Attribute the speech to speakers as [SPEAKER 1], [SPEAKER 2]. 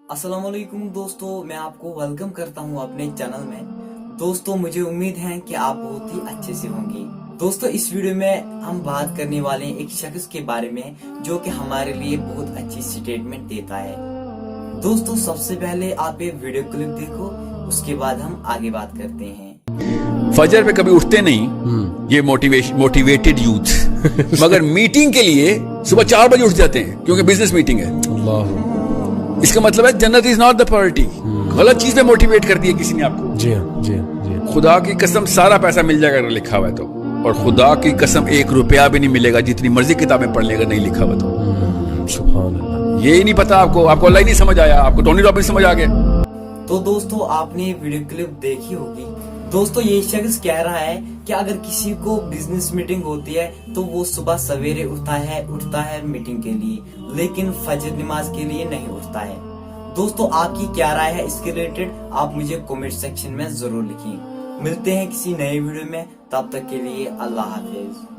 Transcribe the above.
[SPEAKER 1] अस्सलाम वालेकुम दोस्तों, मैं आपको वेलकम करता हूं अपने चैनल में। दोस्तों मुझे उम्मीद है कि आप बहुत ही अच्छे से होंगे। दोस्तों इस वीडियो में हम बात करने वाले हैं एक शख्स के बारे में जो कि हमारे लिए बहुत अच्छी स्टेटमेंट देता है। दोस्तों सबसे पहले आप ये वीडियो क्लिप देखो, उसके बाद हम आगे बात करते हैं।
[SPEAKER 2] फजर पे कभी उठते नहीं ये मोटिवेटेड यूथ मगर मीटिंग के लिए सुबह 4 बजे उठ जाते हैं क्योंकि बिजनेस मीटिंग है। इसका मतलब है जन्नत इज नॉट द प्रायोरिटी। गलत चीज पे मोटिवेट कर दिया किसी ने आपको।
[SPEAKER 3] जी हाँ, जी हाँ, जी हाँ।
[SPEAKER 2] खुदा की कसम सारा पैसा मिल जाएगा अगर लिखा हुआ है तो, और खुदा की कसम 1 रुपया भी नहीं मिलेगा जितनी मर्जी किताबें पढ़ लेगा नहीं लिखा हुआ तो।
[SPEAKER 3] सुभान अल्लाह।
[SPEAKER 2] ये ही नहीं पता आपको अल्लाह ही नहीं समझ आया, आपको टोनी रॉबिन्स समझ आ गया।
[SPEAKER 1] तो दोस्तों आपने वीडियो क्लिप देखी होगी। दोस्तों ये शख्स कह रहा है कि अगर किसी को बिजनेस मीटिंग होती है तो वो सुबह सवेरे उठता है मीटिंग के लिए, लेकिन फजर नमाज के लिए नहीं उठता है। दोस्तों आपकी क्या राय है इसके रिलेटेड, आप मुझे कमेंट सेक्शन में जरूर लिखिए। मिलते हैं किसी नए वीडियो में, तब तक के लिए अल्लाह हाफिज।